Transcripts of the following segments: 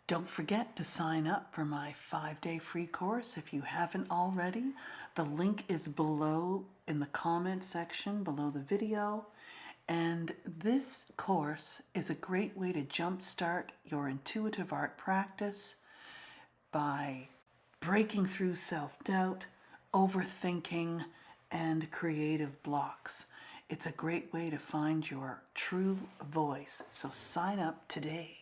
Don't forget to sign up for my 5-day free course if you haven't already. The link is below in the comment section below the video. And this course is a great way to jumpstart your intuitive art practice by breaking through self-doubt, overthinking, and creative blocks. It's a great way to find your true voice. So sign up today.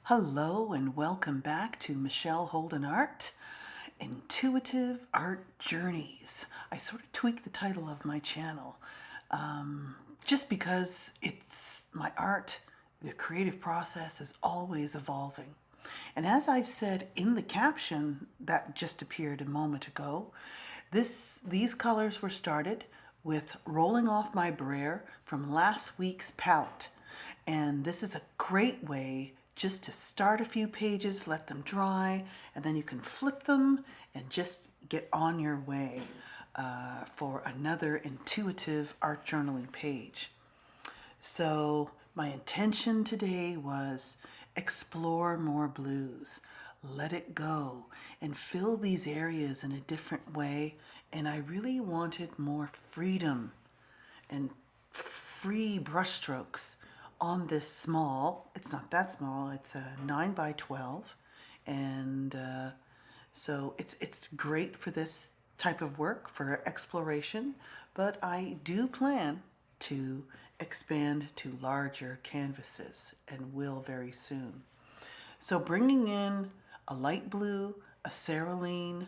Hello and welcome back to Michelle Holden Art, Intuitive Art Journeys. I sort of tweaked the title of my channel just because it's my art, the creative process is always evolving. And as I've said in the caption that just appeared a moment ago, these colors were started with rolling off my brayer from last week's palette. And this is a great way just to start a few pages, let them dry, and then you can flip them and just get on your way for another intuitive art journaling page. So my intention today was explore more blues, let it go, and fill these areas in a different way. And I really wanted more freedom and free brushstrokes on this small, it's not that small, it's a 9 by 12, and so it's great for this type of work, for exploration, but I do plan to expand to larger canvases and will very soon. So bringing in a light blue, a cerulean,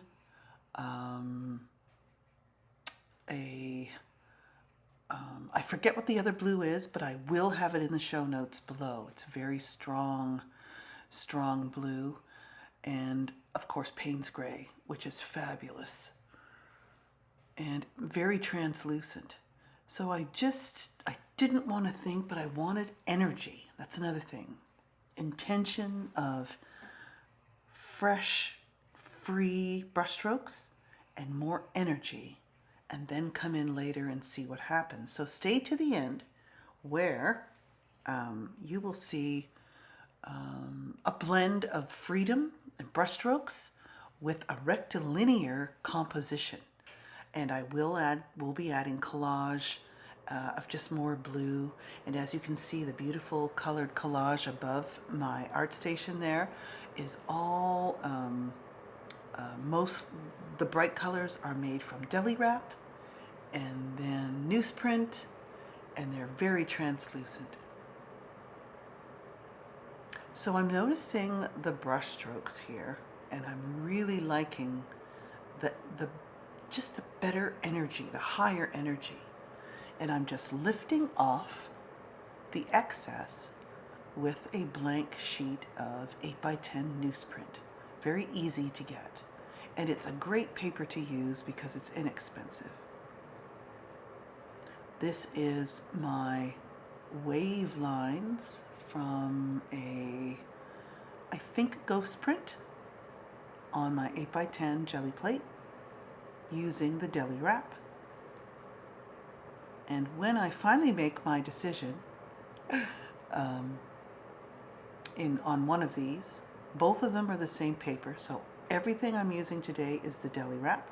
I forget what the other blue is, but I will have it in the show notes below. It's a very strong blue. And of course, Payne's Gray, which is fabulous. And very translucent. So I didn't want to think, but I wanted energy. That's another thing. Intention of fresh, free brushstrokes and more energy, and then come in later and see what happens. So stay to the end where you will see a blend of freedom and brushstrokes with a rectilinear composition. And I will be adding collage of just more blue. And as you can see, the beautiful colored collage above my art station there is all, the bright colors are made from deli wrap and then newsprint, and they're very translucent. So I'm noticing the brush strokes here, and I'm really liking just the better energy, the higher energy. And I'm just lifting off the excess with a blank sheet of 8 by 10 newsprint. Very easy to get. And it's a great paper to use because it's inexpensive. This is my wave lines from I think ghost print on my 8 by 10 jelly plate using the deli wrap. And when I finally make my decision on one of these, both of them are the same paper, so everything I'm using today is the deli wrap.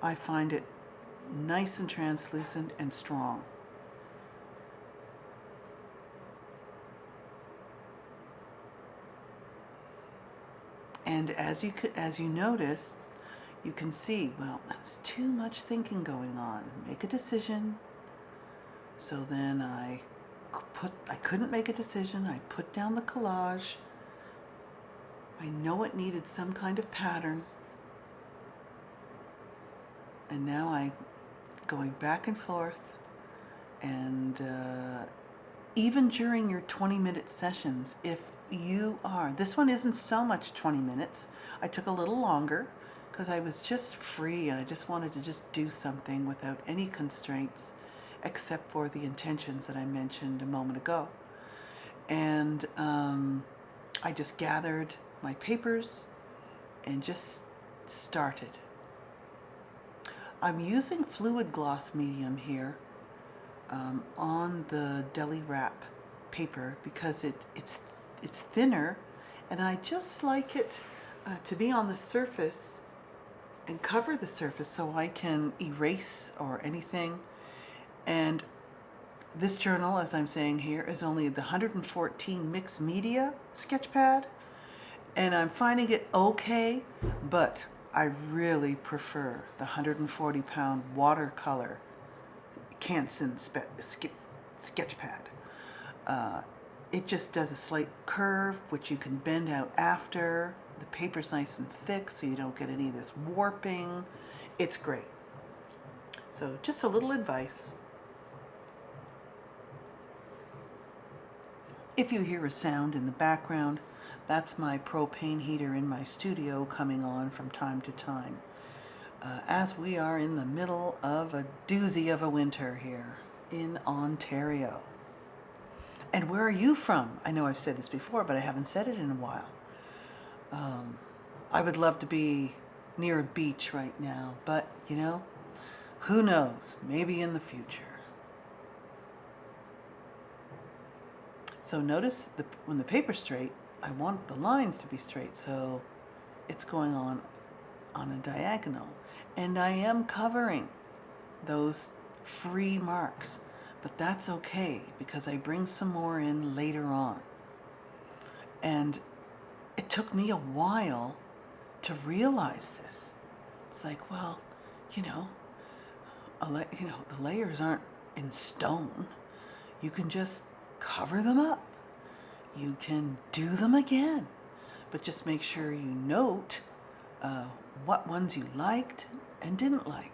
I find it nice and translucent and strong. And as you notice, you can see, well, there's too much thinking going on. Make a decision. So then I couldn't make a decision. I put down the collage. I know it needed some kind of pattern. And now I'm going back and forth. And even during your 20-minute sessions, if you are, this one isn't so much 20 minutes. I took a little longer because I was just free and I just wanted to just do something without any constraints except for the intentions that I mentioned a moment ago. And I just gathered my papers and just started. I'm using fluid gloss medium here on the deli wrap paper because it's thinner, and I just like it to be on the surface and cover the surface so I can erase or anything. And this journal, as I'm saying here, is only the 114 mixed media sketch pad, and I'm finding it okay, but I really prefer the 140-pound watercolor Canson sketch pad. It just does a slight curve, which you can bend out after. The paper's nice and thick, so you don't get any of this warping. It's great. So just a little advice. If you hear a sound in the background, that's my propane heater in my studio coming on from time to time, as we are in the middle of a doozy of a winter here in Ontario. And where are you from? I know I've said this before, but I haven't said it in a while. I would love to be near a beach right now, but you know, who knows? Maybe in the future. So notice when the paper's straight, I want the lines to be straight, so it's going on a diagonal. And I am covering those free marks, but that's okay because I bring some more in later on. And it took me a while to realize this. It's like, well, you know, the layers aren't in stone. You can just cover them up. You can do them again, but just make sure you note what ones you liked and didn't like.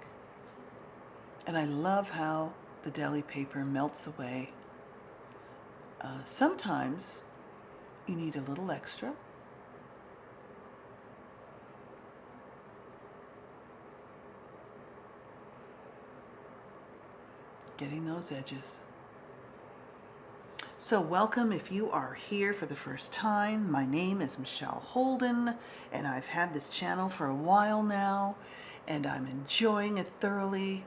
And I love how the deli paper melts away. Sometimes you need a little extra. Getting those edges. So welcome if you are here for the first time. My name is Michelle Holden, and I've had this channel for a while now, and I'm enjoying it thoroughly.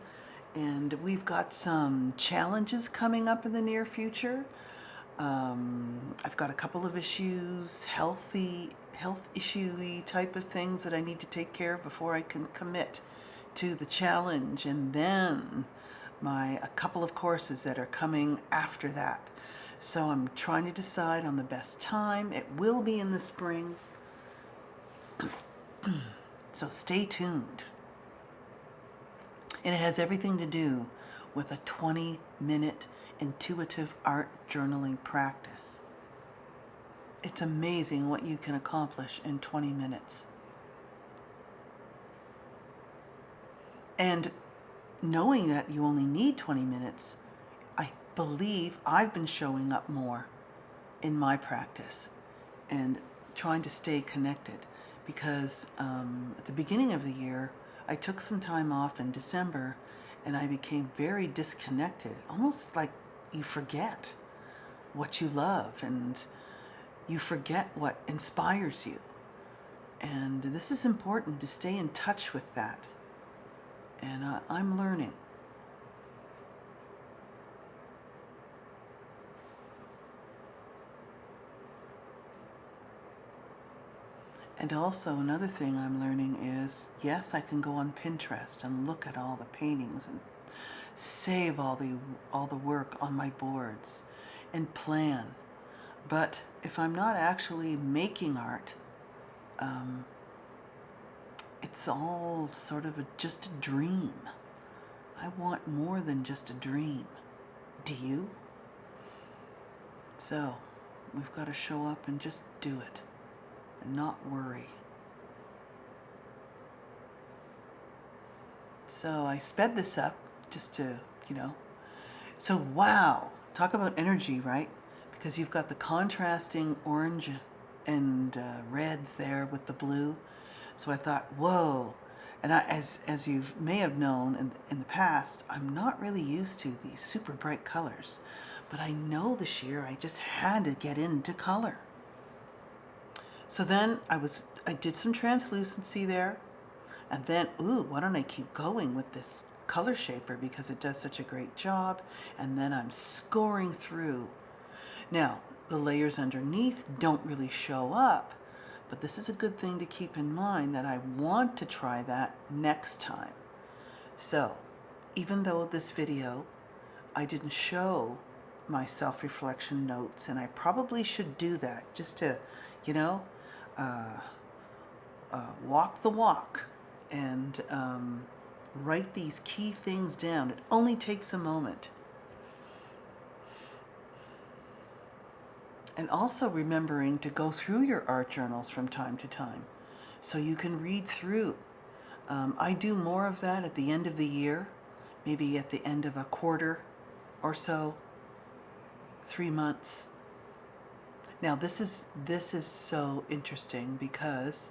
And we've got some challenges coming up in the near future. I've got a couple of issues, health issue-y type of things that I need to take care of before I can commit to the challenge, and then a couple of courses that are coming after that. So I'm trying to decide on the best time. It will be in the spring. So stay tuned. And it has everything to do with a 20-minute intuitive art journaling practice. It's amazing what you can accomplish in 20 minutes. And knowing that you only need 20 minutes, I believe I've been showing up more in my practice and trying to stay connected, because at the beginning of the year I took some time off in December and I became very disconnected, almost like you forget what you love and you forget what inspires you. And this is important to stay in touch with that, and I'm learning. And also another thing I'm learning is, yes, I can go on Pinterest and look at all the paintings and save all the work on my boards and plan. But if I'm not actually making art, it's all sort of just a dream. I want more than just a dream. Do you? So we've got to show up and just do it and not worry. So I sped this up just to, So wow, talk about energy, right? Because you've got the contrasting orange and reds there with the blue. So I thought, whoa. And as you may have known in the past, I'm not really used to these super bright colors. But I know this year I just had to get into color. So then I did some translucency there. And then, why don't I keep going with this color shaper because it does such a great job. And then I'm scoring through. Now, the layers underneath don't really show up. But this is a good thing to keep in mind, that I want to try that next time. So, even though this video, I didn't show my self-reflection notes, and I probably should do that just to, you know, walk the walk and write these key things down. It only takes a moment. And also remembering to go through your art journals from time to time so you can read through. I do more of that at the end of the year, maybe at the end of a quarter or so, 3 months. Now this is so interesting because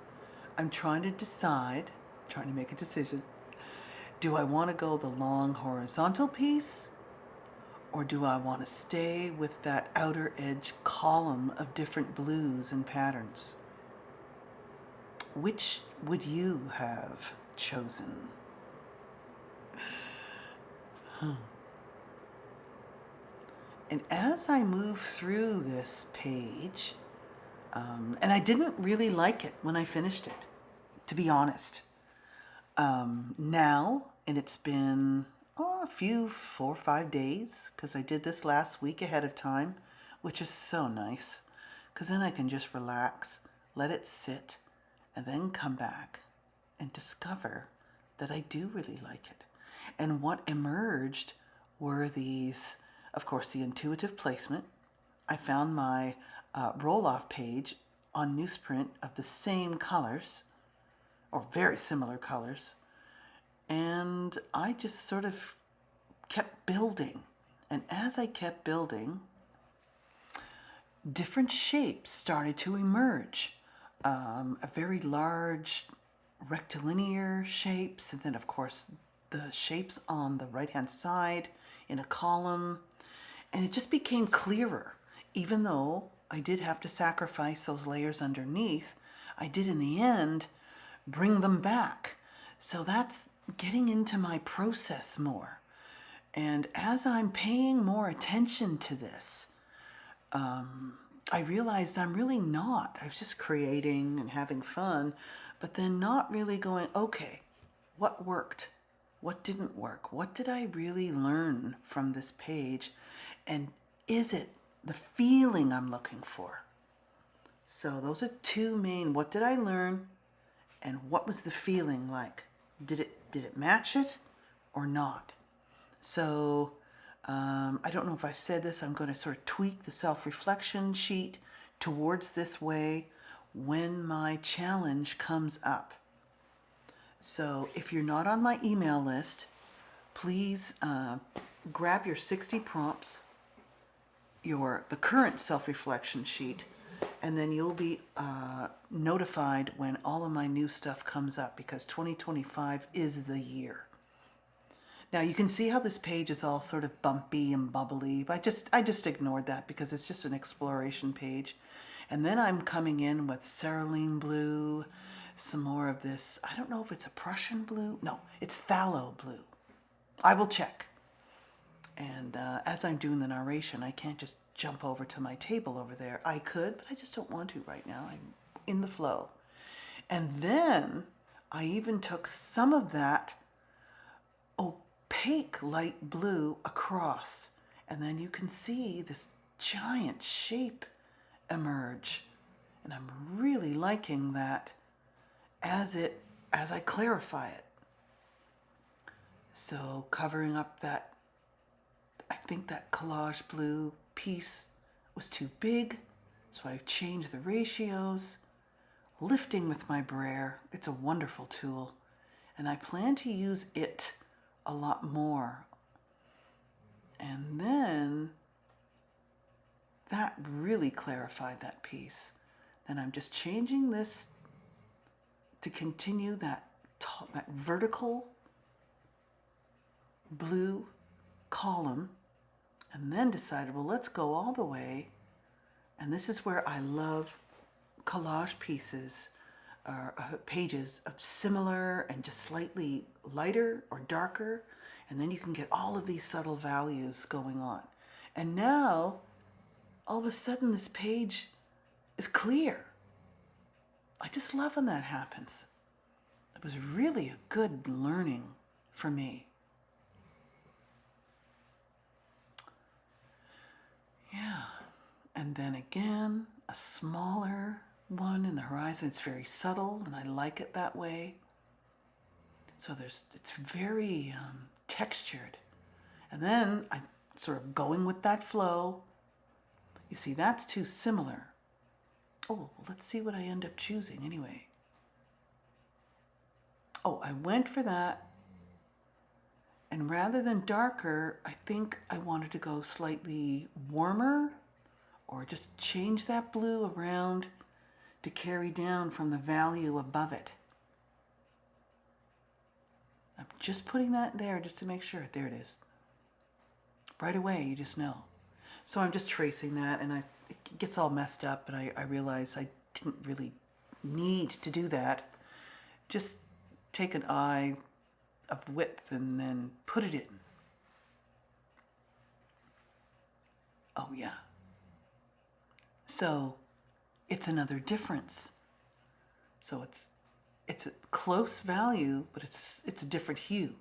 I'm trying to make a decision. Do I want to go the long horizontal piece, or do I want to stay with that outer edge column of different blues and patterns? Which would you have chosen? And as I move through this page, and I didn't really like it when I finished it, to be honest. Now, and it's been a few, 4 or 5 days, because I did this last week ahead of time, which is so nice, because then I can just relax, let it sit, and then come back and discover that I do really like it. And what emerged were these, of course, the intuitive placement. I found my roll-off page on newsprint of the same colors, or very similar colors, and I just sort of kept building. And as I kept building, different shapes started to emerge. A very large rectilinear shapes, and then of course the shapes on the right-hand side in a column, and it just became clearer. Even though I did have to sacrifice those layers underneath, I did in the end bring them back. So that's getting into my process more. And as I'm paying more attention to this, I realized I'm really not. I was just creating and having fun, but then not really going, okay, what worked? What didn't work? What did I really learn from this page? And is it the feeling I'm looking for? So those are two main, what did I learn? And what was the feeling like? Did it match it or not? So I don't know if I've said this, I'm going to sort of tweak the self-reflection sheet towards this way when my challenge comes up. So if you're not on my email list, please grab your 60 prompts, the current self-reflection sheet, and then you'll be notified when all of my new stuff comes up, because 2025 is the year. Now you can see how this page is all sort of bumpy and bubbly. I just ignored that because it's just an exploration page. And then I'm coming in with cerulean blue, some more of this, I don't know if it's a Prussian blue. No, it's phthalo blue. I will check. And as I'm doing the narration, I can't just jump over to my table over there. I could, but I just don't want to right now. I'm in the flow. And then I even took some of that opaque light blue across, and then you can see this giant shape emerge. And I'm really liking that as I clarify it. So covering up that, I think that collage blue piece was too big, so I've changed the ratios. Lifting with my brayer, it's a wonderful tool, and I plan to use it a lot more. And then that really clarified that piece. Then I'm just changing this to continue that vertical blue column, and then decided, well, let's go all the way. And this is where I love collage pieces, or pages of similar and just slightly lighter or darker, and then you can get all of these subtle values going on. And now all of a sudden this page is clear. I just love when that happens. It was really a good learning for me. Yeah, and then again, a smaller one in the horizon. It's very subtle, and I like it that way. So it's very textured. And then I'm sort of going with that flow. You see, that's too similar. Oh, well, let's see what I end up choosing anyway. Oh, I went for that. And rather than darker, I think I wanted to go slightly warmer, or just change that blue around to carry down from the value above it. I'm just putting that there just to make sure. There it is. Right away, you just know. So I'm just tracing that, and it gets all messed up, and I realize I didn't really need to do that. Just take an eye of width and then put it in. Oh yeah. So it's another difference. So it's a close value, but it's a different hue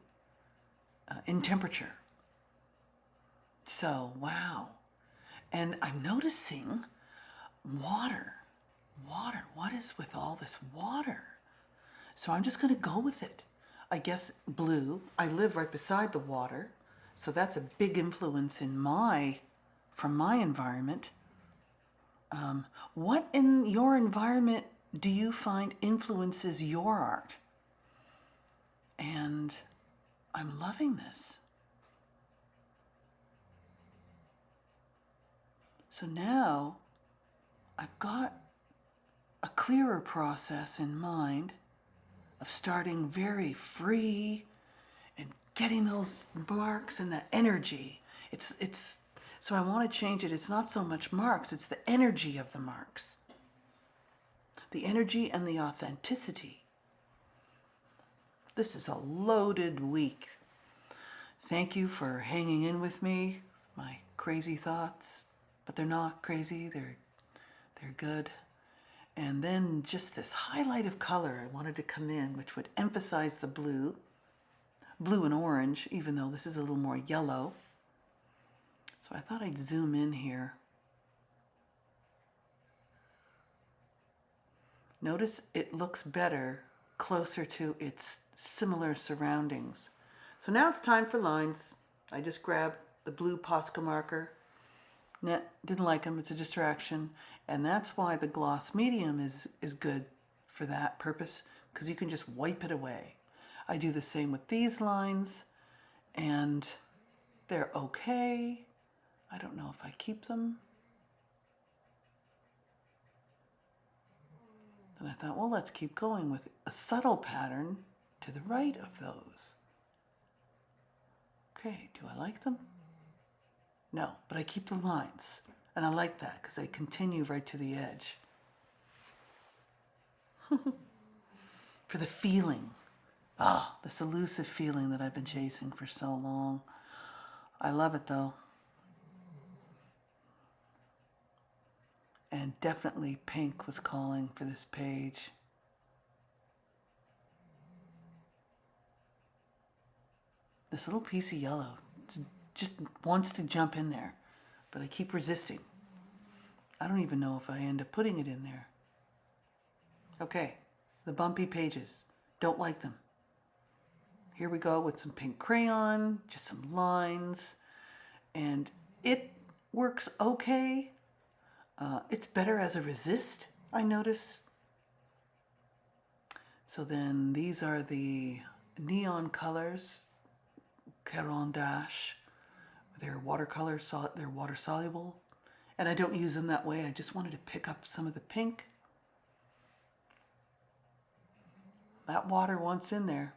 in temperature. So wow. And I'm noticing water. Water. What is with all this water? So I'm just going to go with it. I guess blue. I live right beside the water, so that's a big influence from my environment. What in your environment do you find influences your art? And I'm loving this. So now I've got a clearer process in mind of starting very free and getting those marks and the energy. So I want to change it. It's not so much marks, it's the energy of the marks. The energy and the authenticity. This is a loaded week. Thank you for hanging in with me, my crazy thoughts, but they're not crazy, they're good. And then just this highlight of color I wanted to come in, which would emphasize the blue and orange, even though this is a little more yellow. So I thought I'd zoom in here. Notice it looks better closer to its similar surroundings. So now it's time for lines. I just grabbed the blue Posca marker. Didn't like them, it's a distraction. And that's why the gloss medium is good for that purpose, because you can just wipe it away. I do the same with these lines, and they're okay. I don't know if I keep them. And I thought, well, let's keep going with a subtle pattern to the right of those. Okay, do I like them? No, but I keep the lines. And I like that because they continue right to the edge. For the feeling. This elusive feeling that I've been chasing for so long. I love it though. And definitely pink was calling for this page. This little piece of yellow just wants to jump in there, but I keep resisting. I don't even know if I end up putting it in there. Okay, the bumpy pages. Don't like them. Here we go with some pink crayon, just some lines, and it works okay. It's better as a resist, I notice. So then these are the neon colors, Caran d'Ache. They're watercolor, they're water soluble. And I don't use them that way. I just wanted to pick up some of the pink. That water wants in there.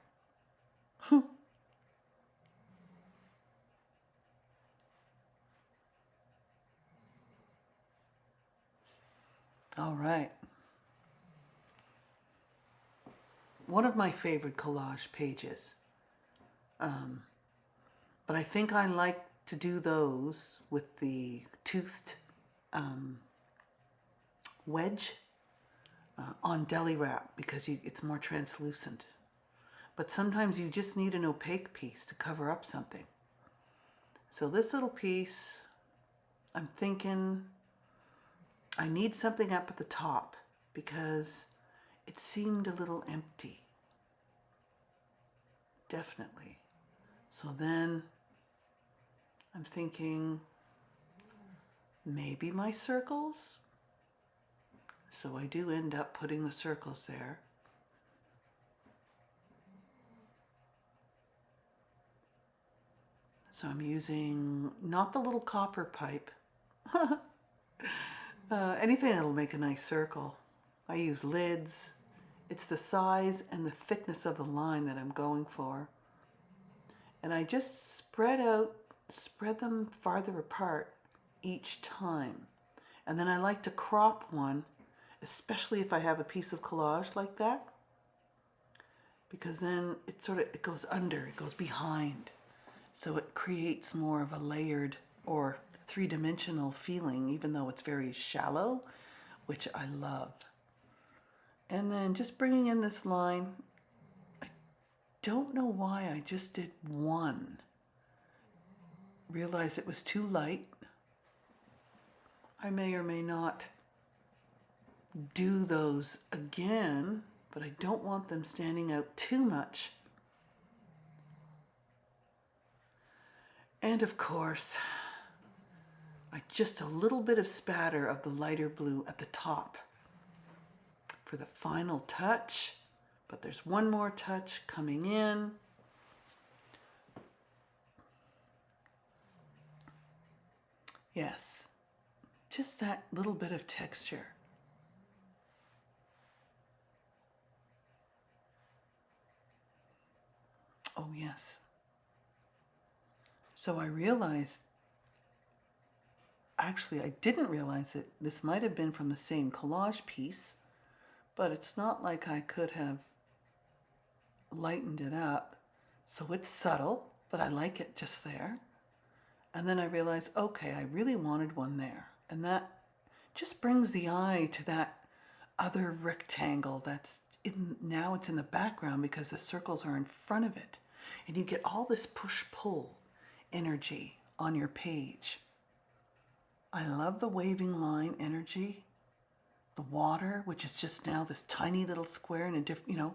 All right. One of my favorite collage pages. But I think I like to do those with the toothed wedge on deli wrap because it's more translucent. But sometimes you just need an opaque piece to cover up something. So this little piece, I'm thinking I need something up at the top because it seemed a little empty. Definitely. So then I'm thinking maybe my circles. So I do end up putting the circles there. So I'm using not the little copper pipe, anything that'll make a nice circle. I use lids. It's the size and the thickness of the line that I'm going for. And I just spread them farther apart each time. And then I like to crop one, especially if I have a piece of collage like that, because then it goes under, it goes behind. So it creates more of a layered or three-dimensional feeling, even though it's very shallow, which I love. And then just bringing in this line, I don't know why I just did one. Realized it was too light. I may or may not do those again, but I don't want them standing out too much. And of course, just a little bit of spatter of the lighter blue at the top for the final touch. But there's one more touch coming in. Yes, just that little bit of texture. Oh yes. So I realized, actually I didn't realize that this might have been from the same collage piece, but it's not like I could have lightened it up. So it's subtle, but I like it just there. And then I realized, okay, I really wanted one there. And that just brings the eye to that other rectangle now it's in the background because the circles are in front of it. And you get all this push-pull energy on your page. I love the waving line energy. The water, which is just now this tiny little square in a different,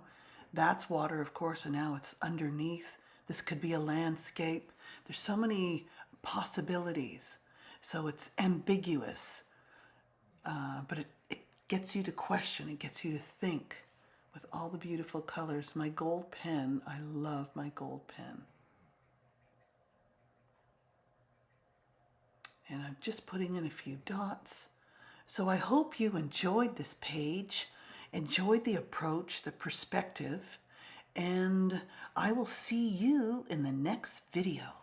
that's water, of course, and now it's underneath. This could be a landscape. There's so many possibilities. So it's ambiguous, but it gets you to question, it gets you to think with all the beautiful colors. My gold pen, I love my gold pen. And I'm just putting in a few dots. So I hope you enjoyed this page, enjoyed the approach, the perspective, and I will see you in the next video.